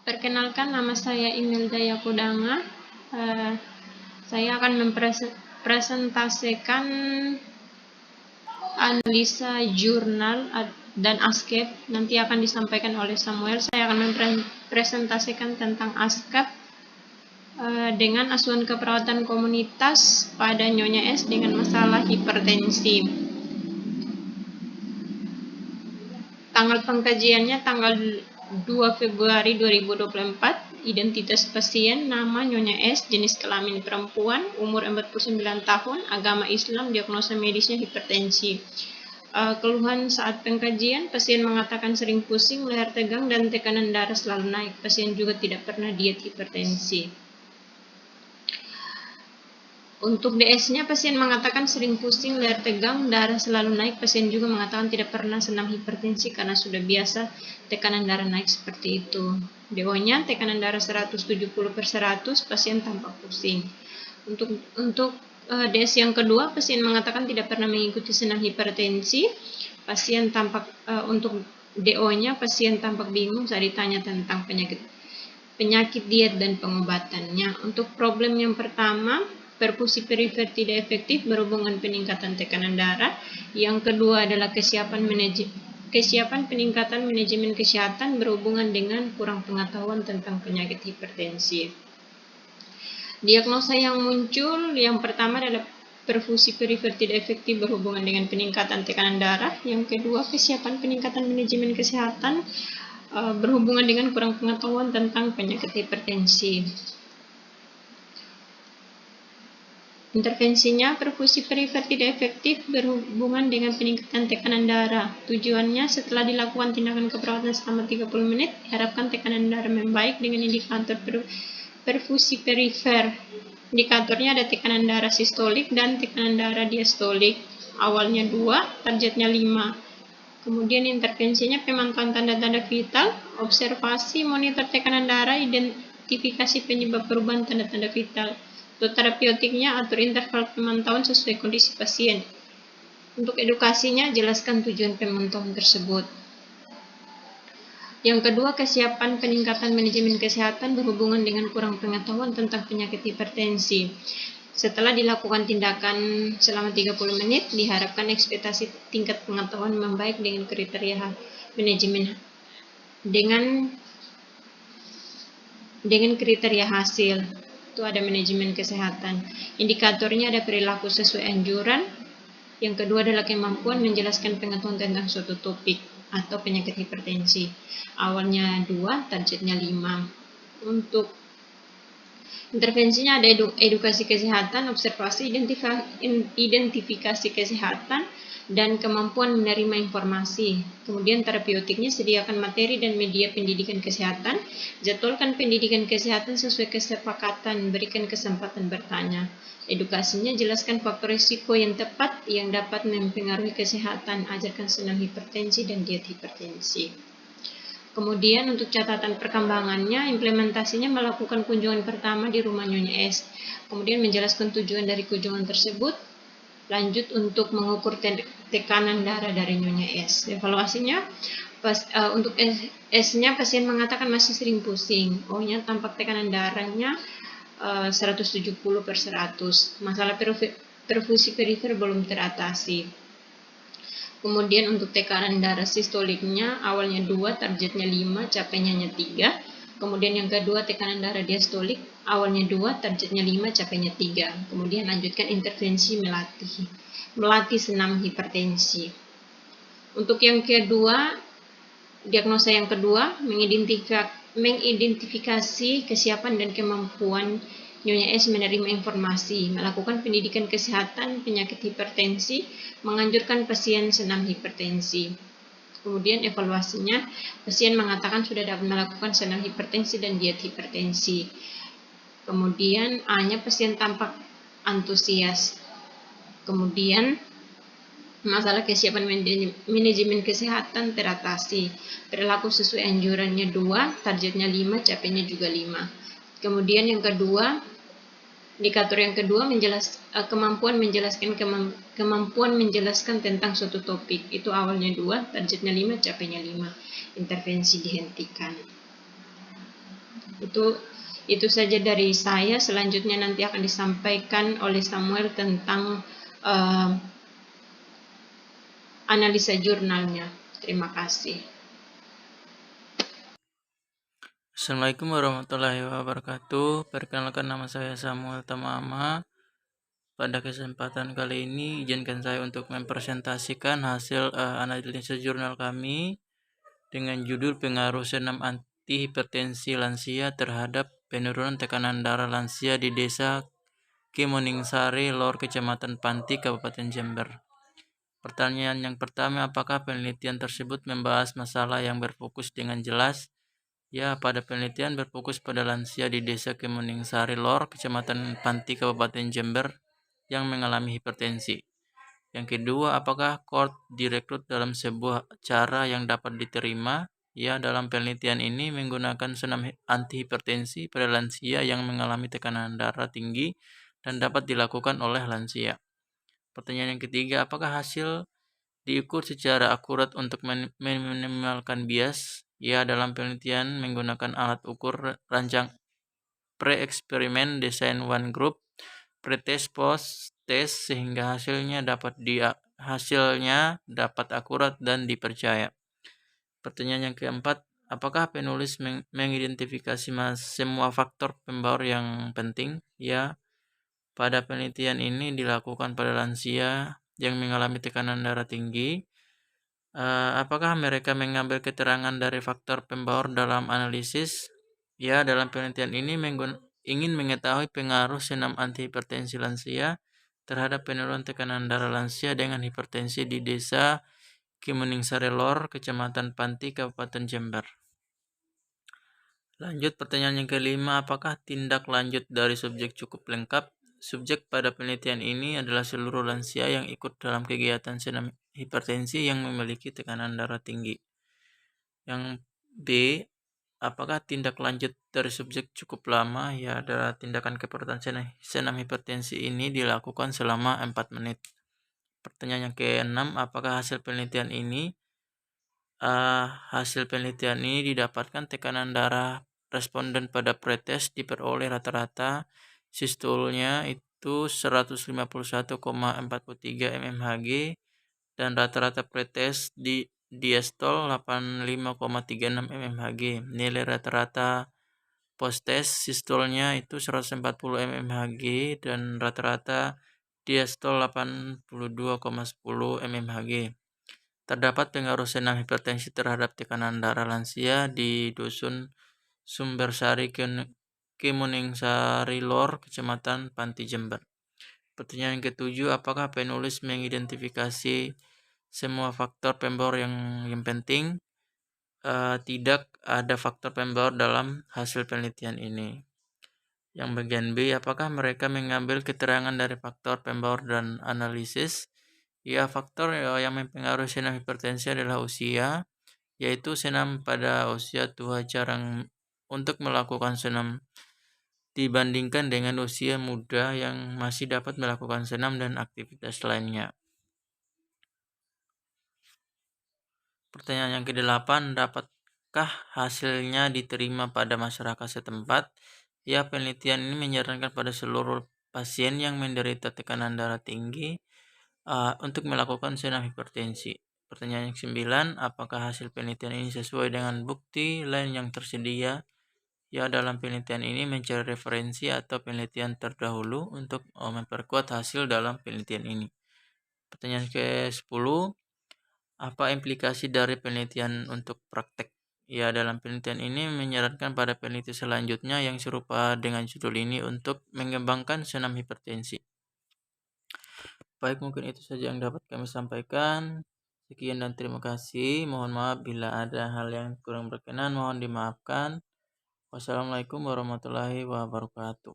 Perkenalkan, nama saya Imelda Yakudanga. Saya akan mempresentasikan analisa jurnal dan ASCAP. Nanti akan disampaikan oleh Samuel. Saya akan mempresentasikan tentang ASCAP dengan asuhan keperawatan komunitas pada Nyonya S dengan masalah hipertensi. Tanggal pengkajiannya tanggal 2 Februari 2024, identitas pasien, nama Nyonya S, jenis kelamin perempuan, umur 49 tahun, agama Islam, diagnosa medisnya hipertensi. Keluhan saat pengkajian, pasien mengatakan sering pusing, leher tegang, dan tekanan darah selalu naik. Pasien juga tidak pernah diet hipertensi. Untuk DS-nya, pasien mengatakan sering pusing, leher tegang, darah selalu naik. Pasien juga mengatakan tidak pernah senam hipertensi karena sudah biasa tekanan darah naik seperti itu. DO-nya tekanan darah 170/100, pasien tampak pusing. Untuk DS yang kedua, pasien mengatakan tidak pernah mengikuti senam hipertensi. Pasien tampak untuk DO-nya, pasien tampak bingung saat ditanya tentang penyakit diet dan pengobatannya. Untuk problem yang pertama, perfusi perifer tidak efektif berhubungan peningkatan tekanan darah. Yang kedua adalah kesiapan peningkatan manajemen kesehatan berhubungan dengan kurang pengetahuan tentang penyakit hipertensi. Diagnosa yang muncul, yang pertama adalah perfusi perifer tidak efektif berhubungan dengan peningkatan tekanan darah. Yang kedua, kesiapan peningkatan manajemen kesehatan berhubungan dengan kurang pengetahuan tentang penyakit hipertensi. Intervensinya, perfusi perifer tidak efektif berhubungan dengan peningkatan tekanan darah. Tujuannya, setelah dilakukan tindakan keperawatan selama 30 menit, diharapkan tekanan darah membaik dengan indikator perfusi perifer. Indikatornya ada tekanan darah sistolik dan tekanan darah diastolik. Awalnya 2, targetnya 5. Kemudian intervensinya pemantauan tanda-tanda vital, observasi, monitor tekanan darah, identifikasi penyebab perubahan tanda-tanda vital. Untuk terapeutiknya, atur interval pemantauan sesuai kondisi pasien. Untuk edukasinya, jelaskan tujuan pemantauan tersebut. Yang kedua, kesiapan peningkatan manajemen kesehatan berhubungan dengan kurang pengetahuan tentang penyakit hipertensi. Setelah dilakukan tindakan selama 30 menit, diharapkan ekspektasi tingkat pengetahuan membaik dengan kriteria manajemen dengan kriteria hasil. Itu ada manajemen kesehatan. Indikatornya ada perilaku sesuai anjuran. Yang kedua adalah kemampuan menjelaskan pengetahuan tentang suatu topik atau penyakit hipertensi. Awalnya 2, targetnya 5. Untuk intervensinya ada edukasi kesehatan, observasi, identifikasi kesehatan, dan kemampuan menerima informasi. Kemudian terapeutiknya, sediakan materi dan media pendidikan kesehatan, jadwalkan pendidikan kesehatan sesuai kesepakatan, berikan kesempatan bertanya. Edukasinya, jelaskan faktor risiko yang tepat yang dapat mempengaruhi kesehatan, ajarkan senam hipertensi dan diet hipertensi. Kemudian untuk catatan perkembangannya, implementasinya melakukan kunjungan pertama di rumah Nyonya S. Kemudian menjelaskan tujuan dari kunjungan tersebut. Lanjut untuk mengukur tekanan darah dari Nyonya S. Evaluasinya, untuk S-nya pasien mengatakan masih sering pusing. O-nya tampak tekanan darahnya 170/100. Masalah perfusi perifer belum teratasi. Kemudian untuk tekanan darah sistoliknya, awalnya 2, targetnya 5, capainya hanya 3. Kemudian yang kedua, tekanan darah diastolik, awalnya 2, targetnya 5, capainya 3. Kemudian lanjutkan intervensi melatih senam hipertensi. Untuk yang kedua, diagnosa yang kedua, mengidentifikasi kesiapan dan kemampuan Nyonya S menerima informasi, melakukan pendidikan kesehatan penyakit hipertensi, menganjurkan pasien senam hipertensi. Kemudian evaluasinya, pasien mengatakan sudah dapat melakukan senam hipertensi dan diet hipertensi. Kemudian A-nya, pasien tampak antusias. Kemudian masalah kesiapan manajemen kesehatan teratasi. Perilaku sesuai anjurannya 2, targetnya 5, capainya juga 5. Kemudian yang kedua, indikator yang kedua, kemampuan menjelaskan tentang suatu topik. Itu awalnya 2, targetnya 5, capainya 5. Intervensi dihentikan. Itu saja dari saya. Selanjutnya nanti akan disampaikan oleh Samuel tentang analisa jurnalnya. Terima kasih. Assalamualaikum warahmatullahi wabarakatuh. Perkenalkan, nama saya Samuel Tamama. Pada kesempatan kali ini izinkan saya untuk mempresentasikan hasil analisa jurnal kami dengan judul pengaruh senam antihipertensi lansia terhadap penurunan tekanan darah lansia di Desa Kemuningsari Lor, Kecamatan Panti, Kabupaten Jember. Pertanyaan yang pertama, apakah penelitian tersebut membahas masalah yang berfokus dengan jelas? Ya, pada penelitian berfokus pada lansia di Desa Kemuningsari Lor, Kecamatan Panti, Kabupaten Jember yang mengalami hipertensi. Yang kedua, apakah KORT direkrut dalam sebuah cara yang dapat diterima? Ya, dalam penelitian ini menggunakan senam antihipertensi pada lansia yang mengalami tekanan darah tinggi dan dapat dilakukan oleh lansia. Pertanyaan yang ketiga, apakah hasil diukur secara akurat untuk meminimalkan bias? Ya, dalam penelitian menggunakan alat ukur rancang pre-eksperimen, desain one group, pretest, post-test sehingga hasilnya dapat akurat dan dipercaya. Pertanyaan yang keempat, apakah penulis mengidentifikasi semua faktor pembaur yang penting? Ya, pada penelitian ini dilakukan pada lansia yang mengalami tekanan darah tinggi. Apakah mereka mengambil keterangan dari faktor pembaur dalam analisis? Ya, dalam penelitian ini ingin mengetahui pengaruh senam antihipertensi lansia terhadap penurunan tekanan darah lansia dengan hipertensi di Desa Kemuningsari Lor, Kecamatan Panti, Kabupaten Jember. Lanjut, pertanyaan yang kelima, apakah tindak lanjut dari subjek cukup lengkap? Subjek pada penelitian ini adalah seluruh lansia yang ikut dalam kegiatan senam hipertensi yang memiliki tekanan darah tinggi. Yang B, apakah tindak lanjut dari subjek cukup lama? Ya, adalah tindakan keperawatan senam hipertensi ini dilakukan selama 4 menit. Pertanyaan yang keenam, apakah hasil penelitian ini didapatkan tekanan darah responden pada pretest diperoleh rata-rata sistolnya itu 151,43 mmHg dan rata-rata pretest di diastol 85,36 mmHg. Nilai rata-rata post-test sistolnya itu 140 mmHg dan rata-rata diastol 82,10 mmHg. Terdapat pengaruh senam hipertensi terhadap tekanan darah lansia di Dusun Sumbersari Kemuningsari Lor, Kecamatan Panti Jember. Pertanyaan yang ketujuh, apakah penulis mengidentifikasi semua faktor pembaur yang penting? Tidak ada faktor pembaur dalam hasil penelitian ini. Yang bagian B, apakah mereka mengambil keterangan dari faktor pembaur dan analisis? Ya, faktor yang mempengaruhi senam hipertensi adalah usia, yaitu senam pada usia tua jarang untuk melakukan senam dibandingkan dengan usia muda yang masih dapat melakukan senam dan aktivitas lainnya. Pertanyaan yang ke-8, dapatkah hasilnya diterima pada masyarakat setempat? Ya, penelitian ini menyarankan pada seluruh pasien yang menderita tekanan darah tinggi untuk melakukan senam hipertensi. Pertanyaan yang ke-9, apakah hasil penelitian ini sesuai dengan bukti lain yang tersedia? Ya, dalam penelitian ini mencari referensi atau penelitian terdahulu untuk memperkuat hasil dalam penelitian ini. Pertanyaan ke-10, apa implikasi dari penelitian untuk praktek? Ya, dalam penelitian ini menyarankan pada peneliti selanjutnya yang serupa dengan judul ini untuk mengembangkan senam hipertensi. Baik, mungkin itu saja yang dapat kami sampaikan. Sekian dan terima kasih. Mohon maaf bila ada hal yang kurang berkenan, mohon dimaafkan. Wassalamualaikum warahmatullahi wabarakatuh.